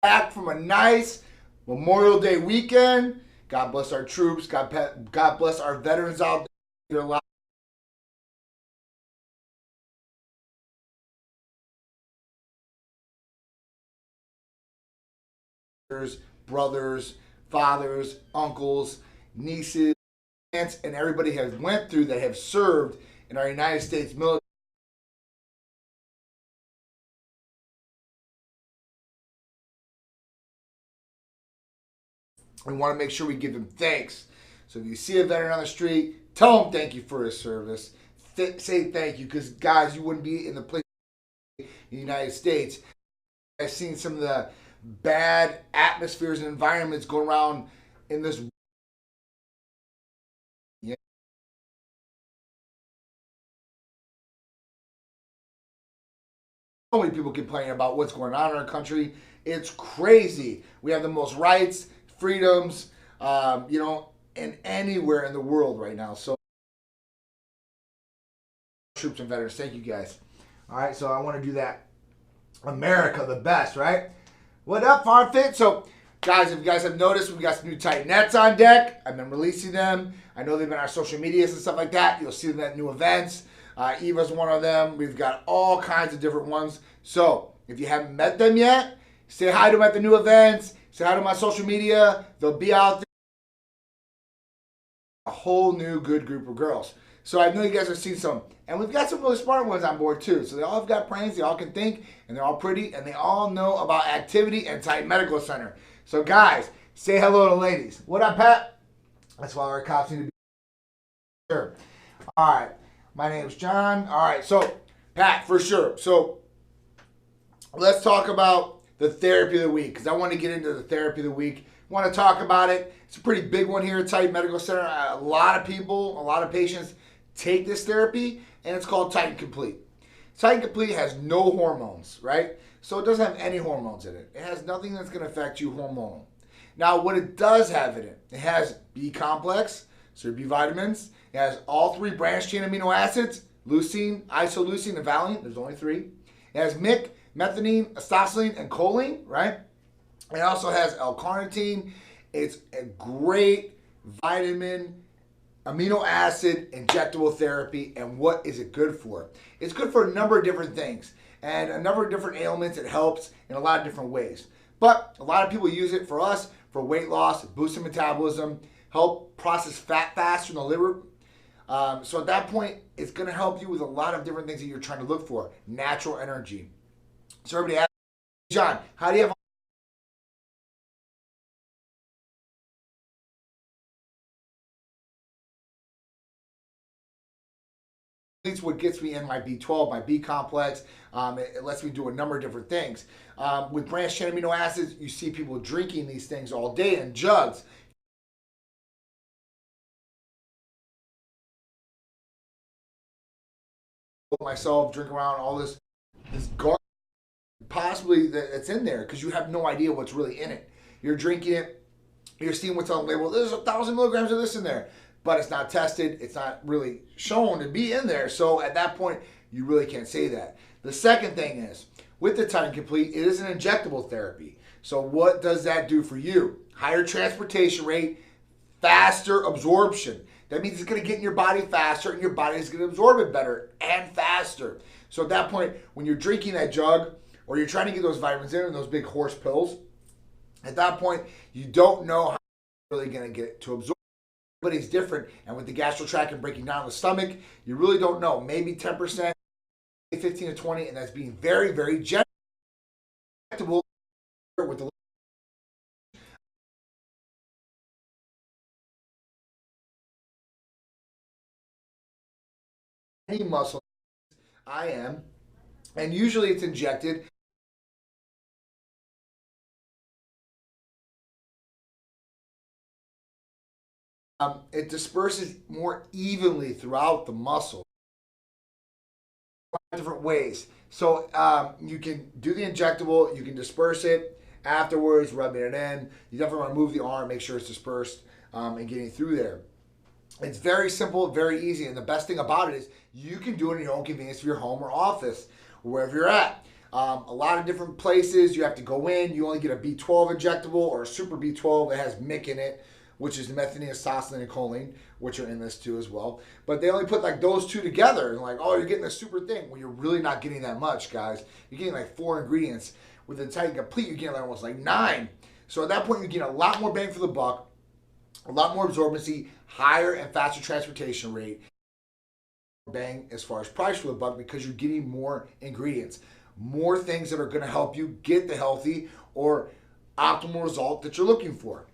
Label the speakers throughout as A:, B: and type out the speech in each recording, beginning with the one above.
A: Back from a nice Memorial Day weekend. God bless our troops. God bless our veterans out there. Brothers, fathers, uncles, nieces, aunts, and everybody has went through that have served in our United States military. We want to make sure we give them thanks. So if you see a veteran on the street, tell him thank you for his service. Say thank you, because guys, you wouldn't be in the place in the United States. I've seen some of the bad atmospheres and environments go around in this. Yeah. So many people complaining about what's going on in our country. It's crazy. We have the most rights, freedoms, in anywhere in the world right now. So, troops and veterans, thank you guys. All right, so I want to do that. America, the best, right? What up, Farm Fit? So, guys, if you guys have noticed, we've got some new tight nets on deck. I've been releasing them. I know they've been on our social medias and stuff like that. You'll see them at new events. Eva's one of them. We've got all kinds of different ones. So, if you haven't met them yet, say hi to them at the new events. Say hi to my social media. They'll be out there. A whole new good group of girls. So I know you guys have seen some. And we've got some really smart ones on board too. So they all have got brains, they all can think, and they're all pretty, and they all know about activity and Titan Medical Center. So guys, say hello to ladies. What up, Pat? That's why our cops need to be sure. All right. My name's John. All right. So, Pat, for sure. So let's talk about the therapy of the week, because I want to get into the therapy of the week. Want to talk about it. It's a pretty big one here at Titan Medical Center. A lot of people, a lot of patients take this therapy, and it's called Titan Complete. Titan Complete has no hormones, right? So it doesn't have any hormones in it. It has nothing that's going to affect you hormonal. Now, what it does have in it, it has B complex, so your B vitamins. It has all 3 branched chain amino acids, leucine, isoleucine, and valine. There's only 3. It has MIC, methionine, acetylcholine, and choline, right? It also has L-carnitine. It's a great vitamin, amino acid, injectable therapy. And what is it good for? It's good for a number of different things and a number of different ailments. It helps in a lot of different ways. But a lot of people use it for us for weight loss, boosting metabolism, help process fat faster in the liver. So at that point, it's going to help you with a lot of different things that you're trying to look for. Natural energy. So everybody asks, John, how do you have what gets me in my B12, my B complex. It lets me do a number of different things. With branched chain amino acids, you see people drinking these things all day in jugs. Myself drink around all this garbage possibly that's in there, because you have no idea what's really in it. You're drinking it, you're seeing what's on the label. There's 1,000 milligrams of this in there, but it's not tested. It's not really shown to be in there. So at that point, you really can't say that. The second thing is, with the Titan Complete, it is an injectable therapy. So what does that do for you? Higher transportation rate, faster absorption. That means it's going to get in your body faster, and your body is going to absorb it better and faster. So at that point, when you're drinking that jug, or you're trying to get those vitamins in, and those big horse pills, at that point, you don't know how you're really going to get to absorb. Everybody's different, and with the gastrotract and breaking down the stomach, you really don't know. Maybe 10%, 15 to 20, and that's being very, very gentle with the any muscle. I am, and usually it's injected. It disperses more evenly throughout the muscle. Different ways. So you can do the injectable, you can disperse it afterwards, rubbing it in. You definitely want to move the arm, make sure it's dispersed and getting through there. It's very simple, very easy, and the best thing about it is you can do it in your own convenience of your home or office, wherever you're at. A lot of different places you have to go in. You only get a B12 injectable or a super B12 that has MIC in it, which is methionine, astatine, and choline, which are in this too as well. But they only put like those two together and like, oh, you're getting a super thing. Well, you're really not getting that much, guys. You're getting like 4 ingredients. With the Titan Complete, you're getting like almost like 9. So at that point, you're getting a lot more bang for the buck, a lot more absorbency, higher and faster transportation rate. Bang as far as price for the buck because you're getting more ingredients, more things that are going to help you get the healthy or optimal result that you're looking for,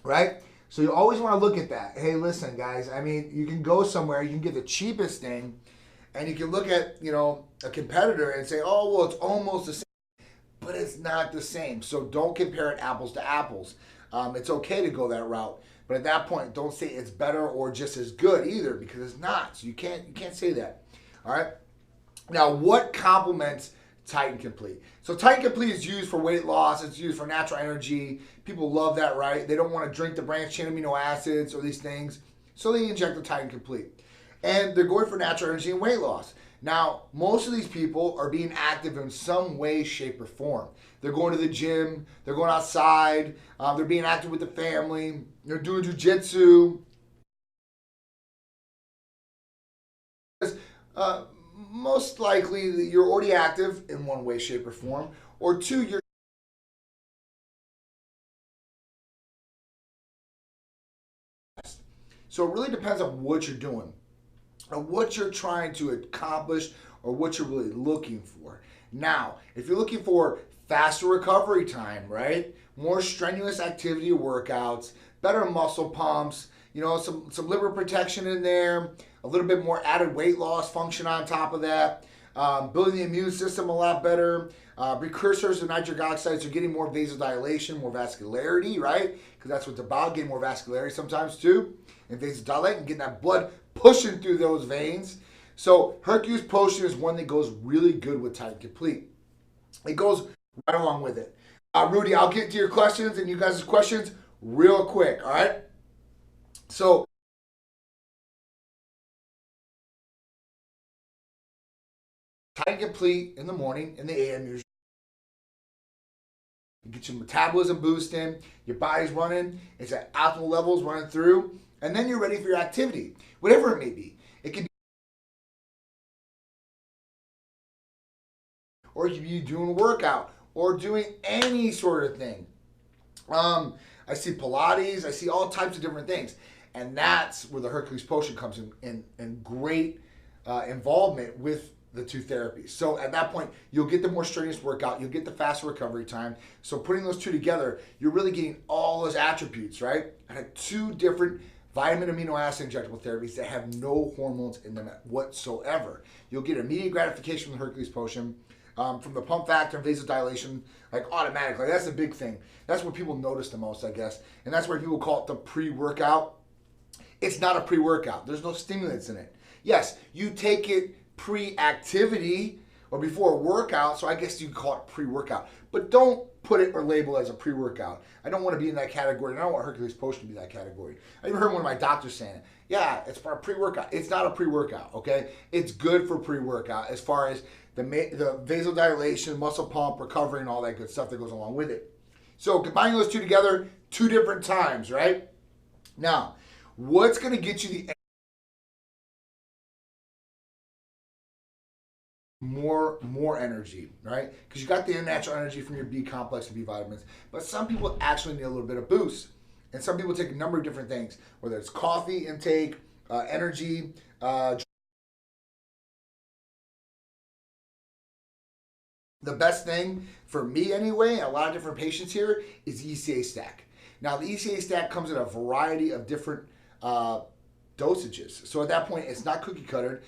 A: right? So you always want to look at that. Hey, listen, guys, I mean, you can go somewhere, you can get the cheapest thing, and you can look at, you know, a competitor and say, oh, well, it's almost the same, but it's not the same. So don't compare it apples to apples. It's okay to go that route. But at that point, don't say it's better or just as good either, because it's not. So you can't say that. All right. Now, what complements Titan Complete? So Titan Complete is used for weight loss. It's used for natural energy. People love that, right? They don't want to drink the branched chain amino acids or these things, so they inject the Titan Complete, and they're going for natural energy and weight loss. Now, most of these people are being active in some way, shape, or form. They're going to the gym. They're going outside. They're being active with the family. They're doing jujitsu. Most likely, you're already active in one way, shape, or form. Or 2, you're so it really depends on what you're doing, or what you're trying to accomplish, or what you're really looking for. Now, if you're looking for faster recovery time, right? More strenuous activity workouts, better muscle pumps, you know, some liver protection in there, a little bit more added weight loss function on top of that, building the immune system a lot better. Precursors of nitric oxides are getting more vasodilation, more vascularity, right? Because that's what it's about, getting more vascularity sometimes too. And vasodilate and getting that blood pushing through those veins. So Hercules Potion is one that goes really good with Titan Complete. It goes right along with it. Rudy, I'll get to your questions and you guys' questions real quick, all right? So Titan Complete in the morning, in the AM, usually. You get your metabolism boosting, your body's running, it's at optimal levels running through, and then you're ready for your activity, whatever it may be. It could be, or you could be doing a workout, or doing any sort of thing. I see Pilates, I see all types of different things. And that's where the Hercules Potion comes in great involvement with the 2 therapies. So at that point, you'll get the more strenuous workout, you'll get the faster recovery time. So putting those 2 together, you're really getting all those attributes, right? I had 2 different vitamin amino acid injectable therapies that have no hormones in them whatsoever. You'll get immediate gratification from the Hercules Potion, from the pump factor and vasodilation, like automatically. That's the big thing. That's what people notice the most, I guess. And that's why people call it the pre-workout. It's not a pre-workout. There's no stimulants in it. Yes, you take it pre-activity or before a workout, so I guess you call it pre-workout. But don't put it or label it as a pre-workout. I don't want to be in that category, and I don't want Hercules Potion to be that category. I even heard one of my doctors saying it. Yeah, it's for a pre-workout. It's not a pre-workout, okay? It's good for pre-workout as far as the vasodilation, muscle pump, recovery, and all that good stuff that goes along with it. So combining those 2 together, 2 different times, right? Now, what's going to get you the more energy, right? Because you got the natural energy from your B complex and B vitamins, but some people actually need a little bit of boost. And some people take a number of different things, whether it's coffee intake, energy, the best thing for me anyway, and a lot of different patients here, is the ECA stack. Now the ECA stack comes in a variety of different dosages. So at that point, it's not cookie cutter.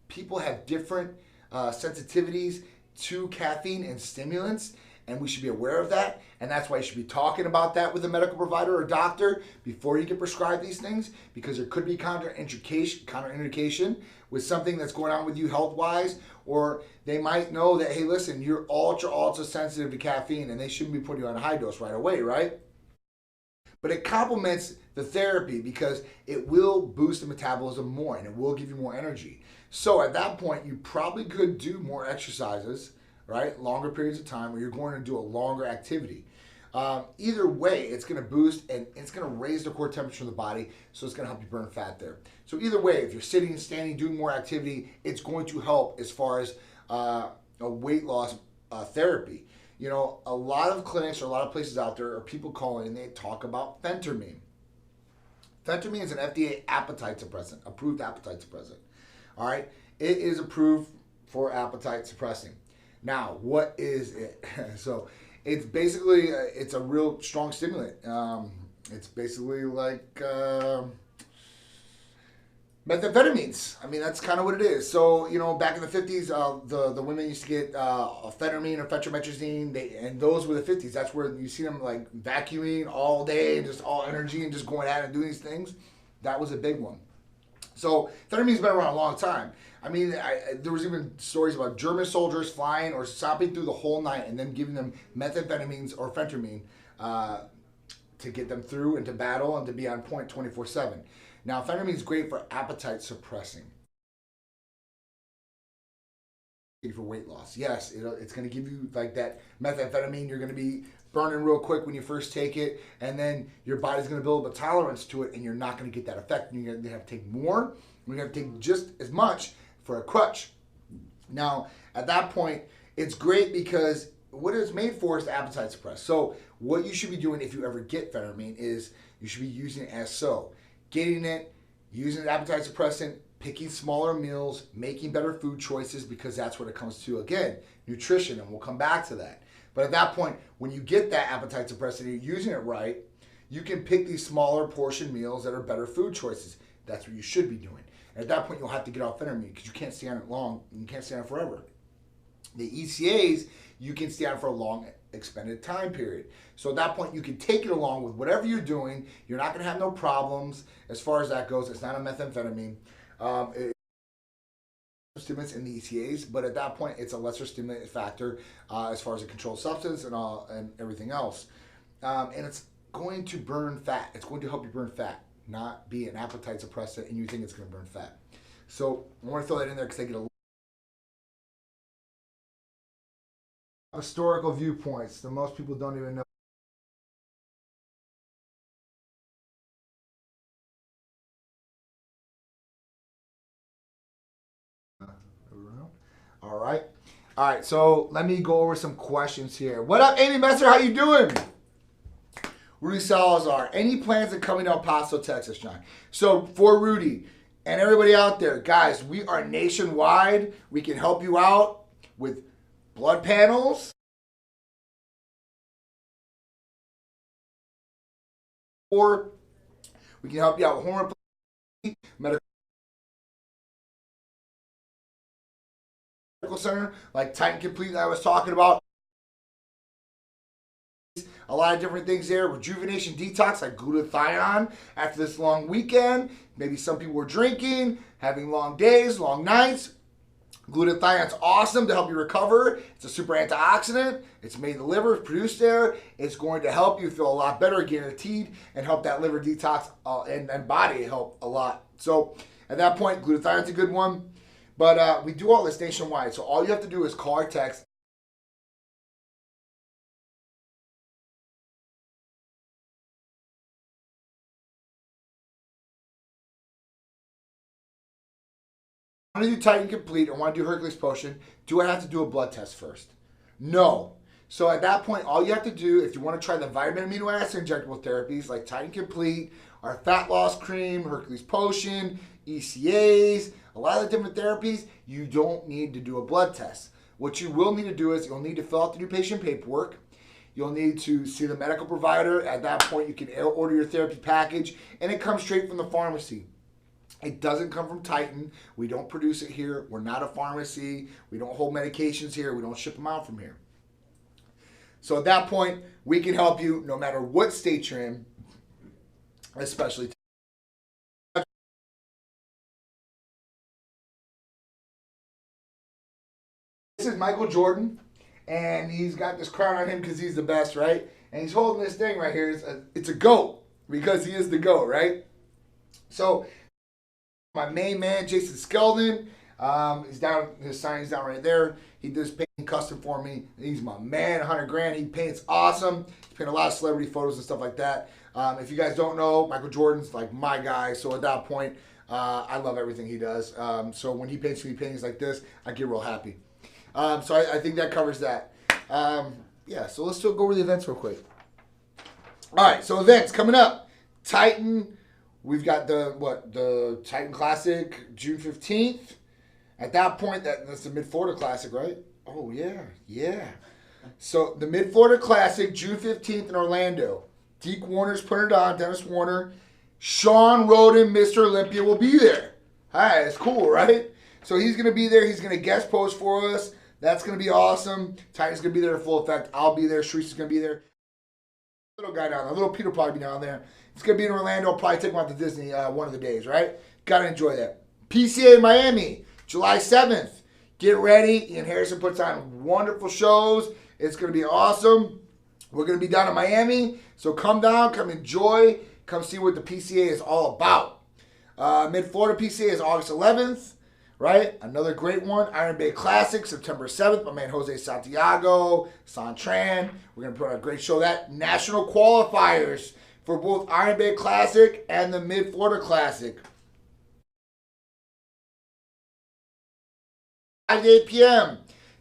A: People have different sensitivities to caffeine and stimulants, and we should be aware of that. And that's why you should be talking about that with a medical provider or doctor before you get prescribed these things, because there could be counterindication with something that's going on with you health-wise, or they might know that, hey, listen, you're ultra sensitive to caffeine, and they shouldn't be putting you on a high dose right away, right? But it complements the therapy because it will boost the metabolism more and it will give you more energy. So at that point, you probably could do more exercises right? Longer periods of time, or you're going to do a longer activity. Either way, it's going to boost and it's going to raise the core temperature of the body, so it's going to help you burn fat there. So either way, if you're sitting, standing, doing more activity, it's going to help as far as a weight loss therapy. You know, a lot of clinics or a lot of places out there are people calling and they talk about phentermine. Phentermine is an FDA appetite suppressant, approved appetite suppressant. All right, it is approved for appetite suppressing. Now, what is it? So it's basically, it's a real strong stimulant. It's basically like methamphetamines. I mean, that's kind of what it is. So, you know, back in the 50s, the women used to get phentermine or phentermestazine, and those were the 50s. That's where you see them like vacuuming all day and just all energy and just going out and doing these things. That was a big one. So phentermine's been around a long time. I mean, there was even stories about German soldiers flying or stopping through the whole night and then giving them methamphetamines or phentermine to get them through into battle and to be on point 24/7. Now, phentermine is great for appetite suppressing. For weight loss, yes, it's going to give you like that methamphetamine. You're going to be burning real quick when you first take it, and then your body's going to build up a tolerance to it, and you're not going to get that effect. And you're going to have to take more. You're going to take just as much for a crutch. Now, at that point, it's great because what it's made for is to appetite suppress. So, what you should be doing if you ever get phentermine is you should be using it as so. Getting it, using an appetite suppressant, picking smaller meals, making better food choices, because that's what it comes to. Again, nutrition, and we'll come back to that. But at that point, when you get that appetite suppressant and you're using it right, you can pick these smaller portion meals that are better food choices. That's what you should be doing. And at that point, you'll have to get off phentermine because you can't stay on it long and you can't stay on it forever. The ECAs, you can stay on for a long expended time period. So at that point, you can take it along with whatever you're doing. You're not going to have no problems as far as that goes. It's not a methamphetamine. Stimulants in the ECAs, but at that point, it's a lesser stimulant factor as far as a controlled substance and everything else. And it's going to burn fat. It's going to help you burn fat, not be an appetite suppressant, and you think it's going to burn fat. So I want to throw that in there because I get a historical viewpoints that most people don't even know. All right. So let me go over some questions here. What up, Amy Messer? How you doing? Rudy Salazar. Any plans of coming to El Paso, Texas, John? So for Rudy and everybody out there, guys, we are nationwide. We can help you out with blood panels, or we can help you out with hormone replacement, medical center like Titan Complete that I was talking about. A lot of different things there. Rejuvenation detox like glutathione after this long weekend. Maybe some people were drinking, having long days, long nights. Glutathione's awesome to help you recover. It's a super antioxidant. It's made in the liver, it's produced there. It's going to help you feel a lot better, guaranteed, and help that liver detox and body help a lot. So at that point, glutathione's a good one. But we do all this nationwide. So all you have to do is call or text. I want to do Titan Complete. I want to do Hercules Potion. Do I have to do a blood test first? No. So at that point, all you have to do, if you want to try the vitamin amino acid injectable therapies like Titan Complete, our fat loss cream, Hercules Potion, ECAs, a lot of the different therapies, you don't need to do a blood test. What you will need to do is you'll need to fill out the new patient paperwork. You'll need to see the medical provider. At that point, you can order your therapy package, and it comes straight from the pharmacy. It doesn't come from Titan. We don't produce it here. We're not a pharmacy. We don't hold medications here. We don't ship them out from here. So at that point, we can help you no matter what state you're in, especially. This is Michael Jordan, and he's got this crown on him because he's the best, right? And he's holding this thing right here. It's a GOAT because he is the GOAT, right? So my main man, Jason Skeldon, He's down, his sign's down right there. He does painting custom for me. He's my man, 100 grand. He paints awesome. He's painted a lot of celebrity photos and stuff like that. If you guys don't know, Michael Jordan's like my guy. So at that point, I love everything he does. So when he paints me paintings like this, I get real happy. So I think that covers that. Yeah, so let's still go over the events real quick. All right, so events coming up. Titan, we've got the Titan Classic, June 15th. At that point, that's the Mid-Florida Classic, right? Oh, yeah. So the Mid-Florida Classic, June 15th in Orlando. Deke Warner's putting it on, Dennis Warner. Sean Roden, Mr. Olympia, will be there. Hi, it's cool, right? So he's going to be there. He's going to guest post for us. That's going to be awesome. Titan's going to be there in full effect. I'll be there. Sharice is going to be there. Little guy down there. Little Peter will probably be down there. It's going to be in Orlando. I'll probably take him out to Disney one of the days, right? Got to enjoy that. PCA Miami, July 7th. Get ready. Ian Harrison puts on wonderful shows. It's going to be awesome. We're going to be down in Miami. So come down. Come enjoy. Come see what the PCA is all about. Mid-Florida PCA is August 11th. Right? Another great one. Iron Bay Classic, September 7th. My man Jose Santiago, Santran. We're going to put on a great show. That national qualifiers for both Iron Bay Classic and the Mid-Florida Classic. 5 to 8 p.m.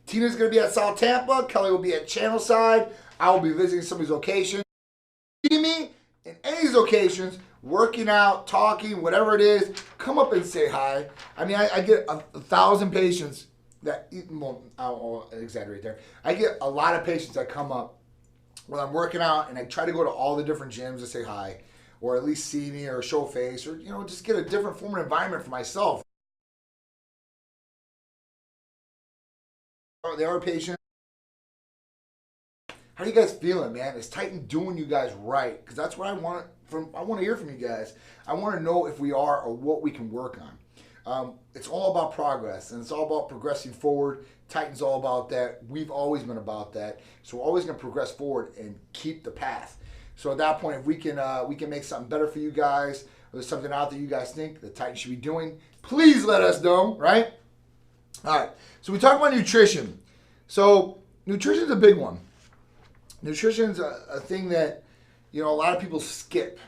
A: Tina's going to be at South Tampa. Kelly will be at Channelside. I will be visiting some of these locations. See me in any of these locations, working out, talking, whatever it is, come up and say hi. I mean, I get 1,000 patients that, well, I'll exaggerate there. I get a lot of patients that come up when I'm working out, and I try to go to all the different gyms to say hi, or at least see me or show face, or, just get a different form of environment for myself. There are patients. How are you guys feeling, man? Is Titan doing you guys right? Because that's what I want to hear from you guys. I want to know if we are or what we can work on. It's all about progress, and it's all about progressing forward. Titan's all about that. We've always been about that. So we're always going to progress forward and keep the path. So at that point, if we can make something better for you guys, or there's something out there you guys think that Titan should be doing, please let us know, right? All right. So we talk about nutrition. So nutrition's a big one. Nutrition's a thing that, a lot of people skip.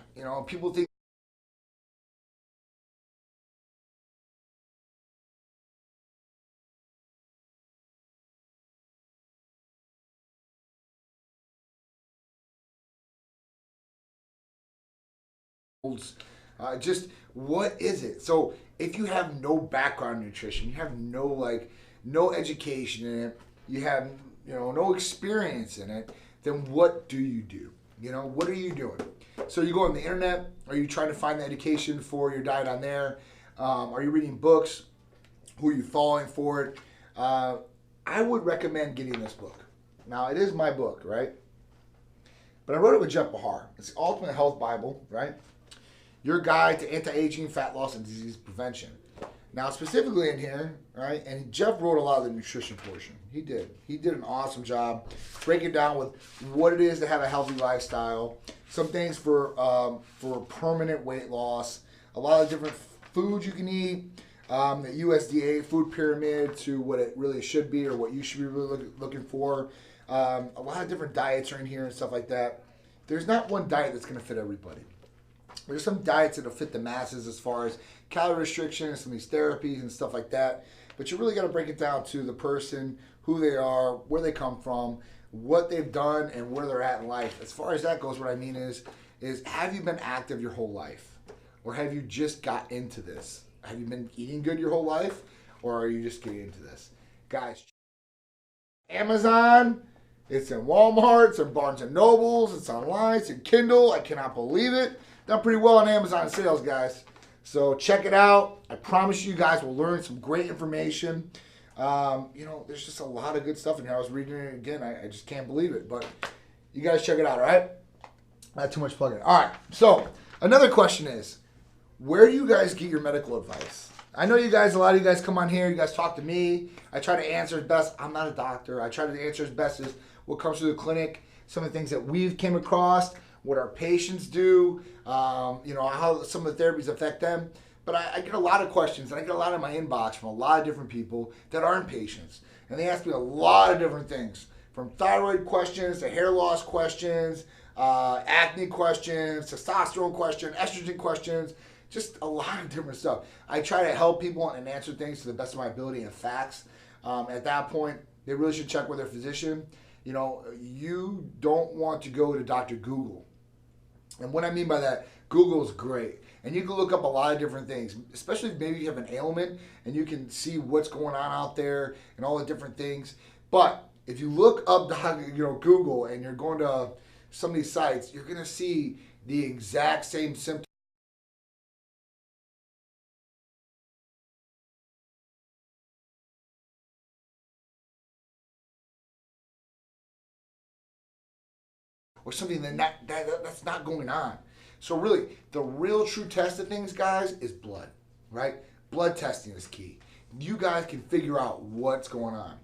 A: People think just what is it? So if you have no background in nutrition, you have no education in it, you have no experience in it, then what do you do? What are you doing? So you go on the internet. Are you trying to find the education for your diet on there? Are you reading books? Who are you following for it? I would recommend getting this book. Now, it is my book, right? But I wrote it with Jeff Bahar. It's the Ultimate Health Bible, right? Your guide to anti-aging, fat loss, and disease prevention. Now, specifically in here, right, and Jeff wrote a lot of the nutrition portion. He did. He did an awesome job breaking down with what it is to have a healthy lifestyle, some things for permanent weight loss, a lot of different foods you can eat, the USDA food pyramid to what it really should be or what you should be really looking for. A lot of different diets are in here and stuff like that. There's not one diet that's going to fit everybody. There's some diets that'll fit the masses as far as calorie restriction and some of these therapies and stuff like that. But you really got to break it down to the person, who they are, where they come from, what they've done, and where they're at in life. As far as that goes, what I mean is have you been active your whole life? Or have you just got into this? Have you been eating good your whole life? Or are you just getting into this? Guys, Amazon, it's in Walmart, it's in Barnes & Nobles, it's online, it's in Kindle. I cannot believe it. Done pretty well on Amazon sales, guys. So check it out. I promise you guys will learn some great information. There's just a lot of good stuff in here. I was reading it again. I just can't believe it. But you guys check it out, all right? Not too much plugging. All right. So another question is, where do you guys get your medical advice? I know a lot of you guys come on here. You guys talk to me. I try to answer as best. I'm not a doctor. I try to answer as best as what comes through the clinic, some of the things that we've came across, what our patients do, how some of the therapies affect them. But I get a lot of questions, and I get a lot in my inbox from a lot of different people that aren't patients. And they ask me a lot of different things, from thyroid questions to hair loss questions, acne questions, testosterone questions, estrogen questions, just a lot of different stuff. I try to help people and answer things to the best of my ability and facts. At that point, they really should check with their physician. You know, you don't want to go to Dr. Google. And what I mean by that, Google's great. And you can look up a lot of different things, especially if maybe you have an ailment and you can see what's going on out there and all the different things. But if you look up Google and you're going to some of these sites, you're going to see the exact same symptoms or something that's not going on. So really, the real true test of things, guys, is blood, right? Blood testing is key. You guys can figure out what's going on.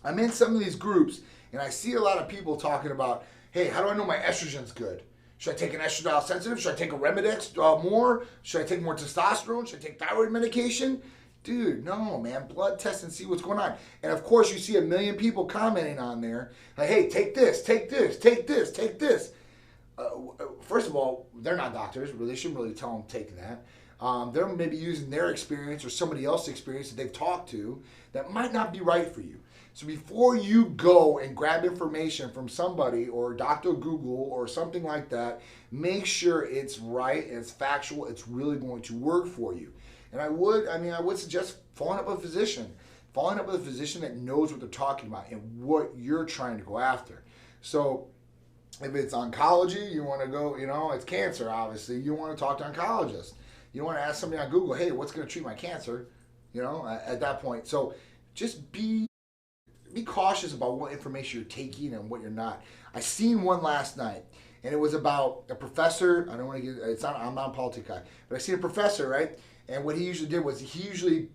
A: I'm in some of these groups, and I see a lot of people talking about, hey, how do I know my estrogen's good? Should I take an estradiol sensitive? Should I take a Remedex more? Should I take more testosterone? Should I take thyroid medication? Dude, no, man. Blood test and see what's going on. And of course, you see a million people commenting on there, like, hey, take this, take this, take this, take this. First of all, they're not doctors. They shouldn't really tell them take that. They're maybe using their experience or somebody else's experience that they've talked to that might not be right for you. So before you go and grab information from somebody or Dr. Google or something like that, make sure it's right and it's factual. It's really going to work for you. And I would suggest following up with a physician. Following up with a physician that knows what they're talking about and what you're trying to go after. So if it's oncology, you want to go, it's cancer, obviously. You want to talk to an oncologist. You want to ask somebody on Google, hey, what's going to treat my cancer, at that point. So just be cautious about what information you're taking and what you're not. I seen one last night, and it was about a professor. I don't want to get, I'm not a politics guy, but I seen a professor, right? And what he usually did was he usually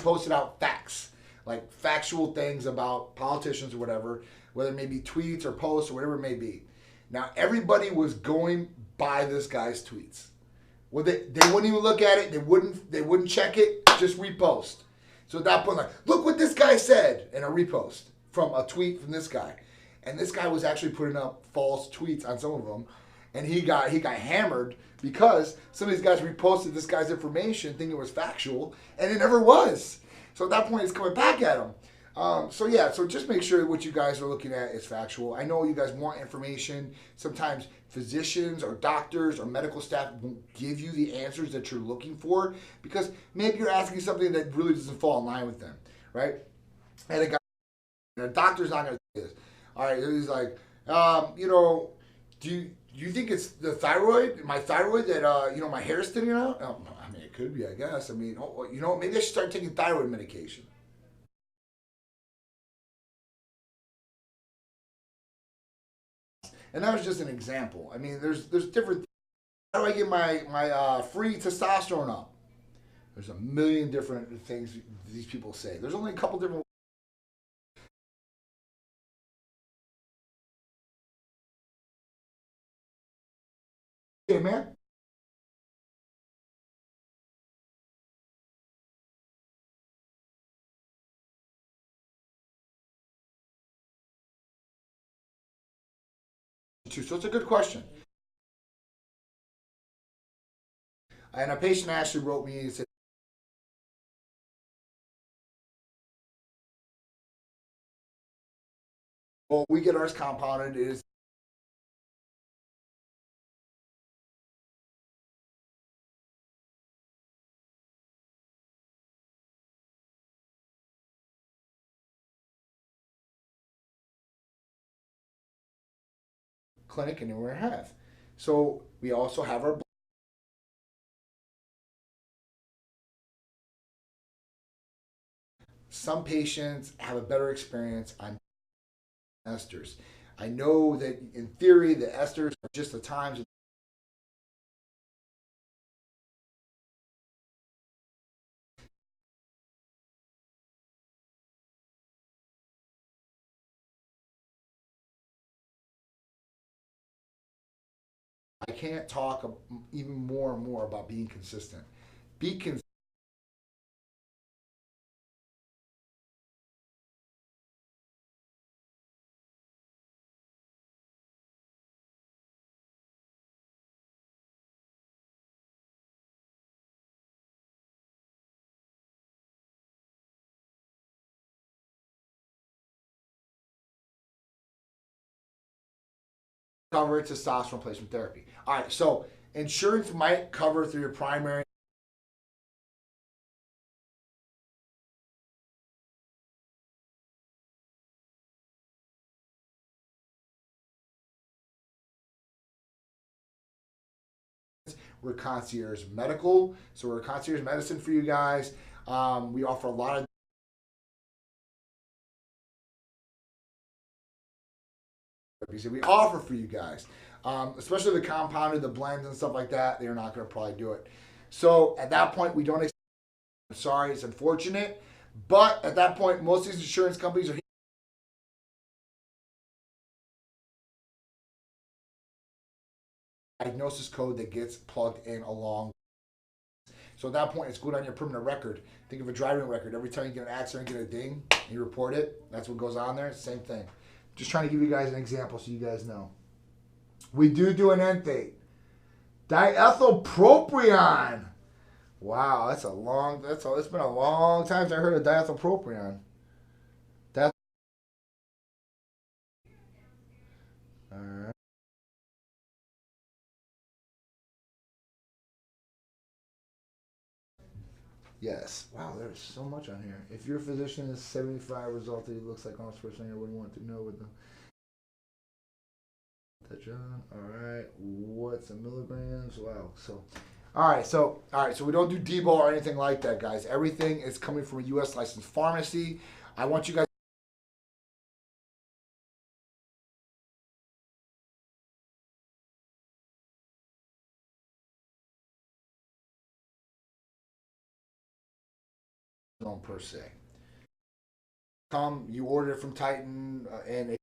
A: posted out facts, like factual things about politicians or whatever, whether it may be tweets or posts or whatever it may be. Now, everybody was going by this guy's tweets. Well, they wouldn't even look at it. They wouldn't check it. Just repost. So at that point, like, look what this guy said, and a repost from a tweet from this guy. And this guy was actually putting up false tweets on some of them, and he got hammered because some of these guys reposted this guy's information thinking it was factual, and it never was. So at that point, it's coming back at him. So just make sure what you guys are looking at is factual. I know you guys want information. Sometimes physicians or doctors or medical staff won't give you the answers that you're looking for because maybe you're asking something that really doesn't fall in line with them, right? And a doctor's not going to do this. All right, he's like, do you think it's the thyroid, my thyroid that, my hair's thinning out? I mean, it could be, I guess. I mean, maybe I should start taking thyroid medication. And that was just an example. I mean, there's different. How do I get my free testosterone up? There's a million different things these people say. There's only a couple different. Hey man. So it's a good question. And a patient actually wrote me and said, "Well, we get ours compounded. It is clinic anywhere in half." So we also have our. Some patients have a better experience on esters. I know that in theory the esters are just the times. I can't talk even more and more about being consistent. Be consistent. Cover testosterone replacement therapy. All right, so insurance might cover through your primary. We're concierge medical, so we're concierge medicine for you guys. We offer a lot of therapies that we offer for you guys, especially the compounded, the blends and stuff like that. They're not going to probably do it. So at that point, we don't. I'm sorry, it's unfortunate, but at that point, most of these insurance companies are diagnosis code that gets plugged in along. So at that point, it's good on your permanent record. Think of a driving record. Every time you get an accident, get a ding, and you report it. That's what goes on there. Same thing. Just trying to give you guys an example so you guys know. We do an enthate. Diethylpropion. Wow, it's been a long time since I heard of diethylpropion. All right. Yes. Wow, there's so much on here. If your physician is 75 resulted, he looks like almost person I wouldn't want to know with them. John. All right. What's the milligrams? Wow. So, all right. So we don't do Debo or anything like that, guys. Everything is coming from a U.S. licensed pharmacy. I want you guys. Per se. You order it from Titan, and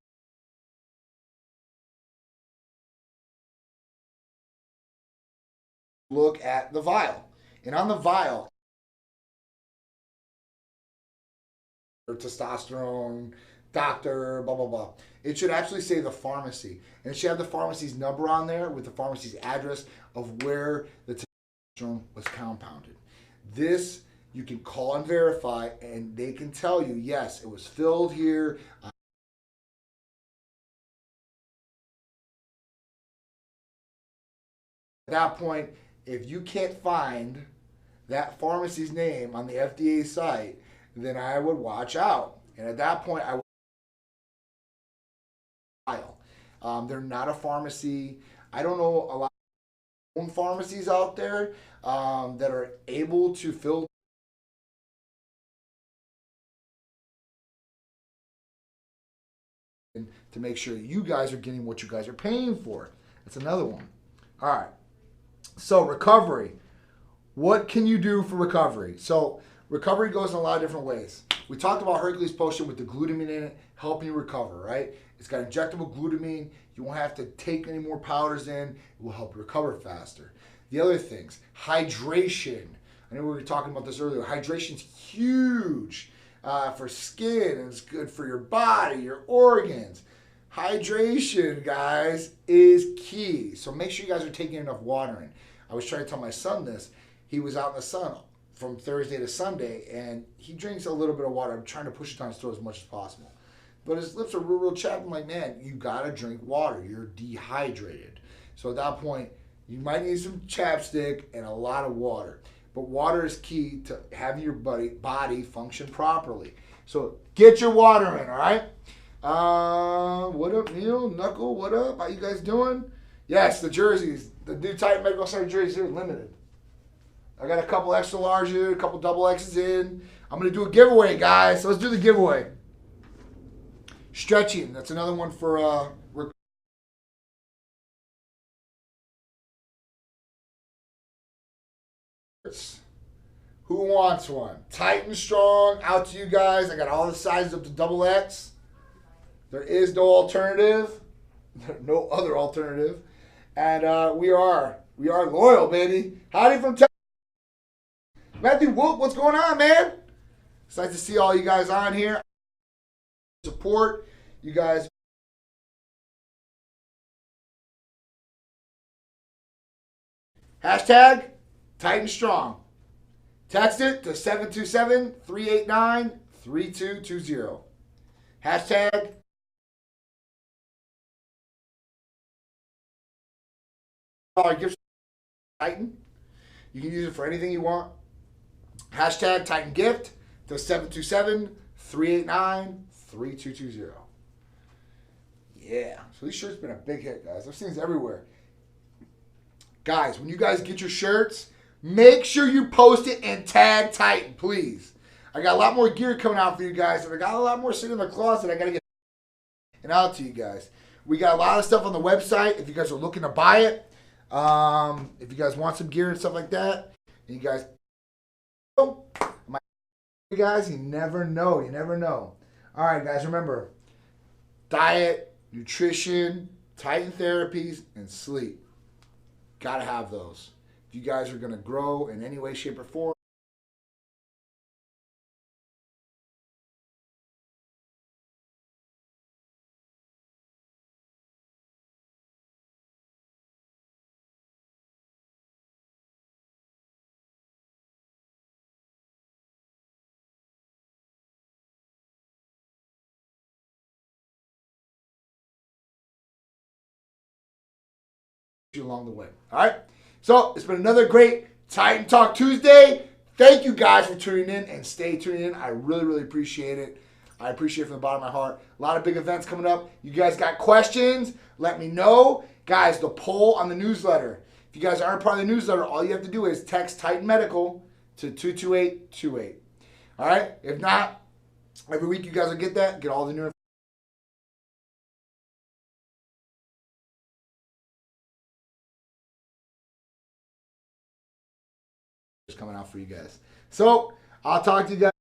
A: look at the vial. And on the vial, testosterone, doctor, blah, blah, blah. It should actually say the pharmacy. And it should have the pharmacy's number on there with the pharmacy's address of where the testosterone was compounded. This you can call and verify, and they can tell you, yes, it was filled here. At that point, if you can't find that pharmacy's name on the FDA site, then I would watch out. And at that point, I would file. They're not a pharmacy. I don't know a lot of pharmacies out there that are able to fill to make sure you guys are getting what you guys are paying for. That's another one. All right. So recovery. What can you do for recovery? So recovery goes in a lot of different ways. We talked about Hercules Potion with the glutamine in it, helping you recover, right? It's got injectable glutamine. You won't have to take any more powders in. It will help you recover faster. The other things, hydration. I know we were talking about this earlier. Hydration's huge for skin, and it's good for your body, your organs. Hydration, guys, is key. So make sure you guys are taking enough water in. I was trying to tell my son this. He was out in the sun from Thursday to Sunday, and he drinks a little bit of water. I'm trying to push it down his throat as much as possible. But his lips are real chapped. I'm like, man, you got to drink water. You're dehydrated. So at that point, you might need some chapstick and a lot of water. But water is key to having your body function properly. So get your water in, all right? What up, Neil? Knuckle, what up? How you guys doing? Yes, the jerseys. The new Titan Medical Center jerseys are limited. I got a couple extra large here, a couple double X's in. I'm going to do a giveaway, guys. So let's do the giveaway. Stretching. That's another one for who wants one? Titan Strong, out to you guys. I got all the sizes up to double X. There is no alternative. No other alternative. And we are loyal, baby. Howdy from Tampa. Matthew Whoop, what's going on, man? It's nice to see all you guys on here. Support you guys. Hashtag Titan Strong. Text it to 727-389-3220. Hashtag gift Titan. You can use it for anything you want. Hashtag Titan Gift to 727-389-3220. Yeah. So these shirts been a big hit, guys. I've seen these everywhere. Guys, when you guys get your shirts, make sure you post it and tag Titan, please. I got a lot more gear coming out for you guys, and I got a lot more sitting in the closet I got to get and out to you guys. We got a lot of stuff on the website if you guys are looking to buy it. If you guys want some gear and stuff like that, and you guys, you never know. You never know. All right, guys, remember, diet, nutrition, Titan therapies, and sleep. Got to have those. If you guys are going to grow in any way, shape, or form, along the way. All right. So it's been another great Titan Talk Tuesday. Thank you guys for tuning in and stay tuning in. I really, really appreciate it. I appreciate it from the bottom of my heart. A lot of big events coming up. You guys got questions? Let me know. Guys, the poll on the newsletter. If you guys aren't part of the newsletter, all you have to do is text Titan Medical to 22828. All right? If not, every week you guys will get that. Get all the new information coming out for you guys. So I'll talk to you guys.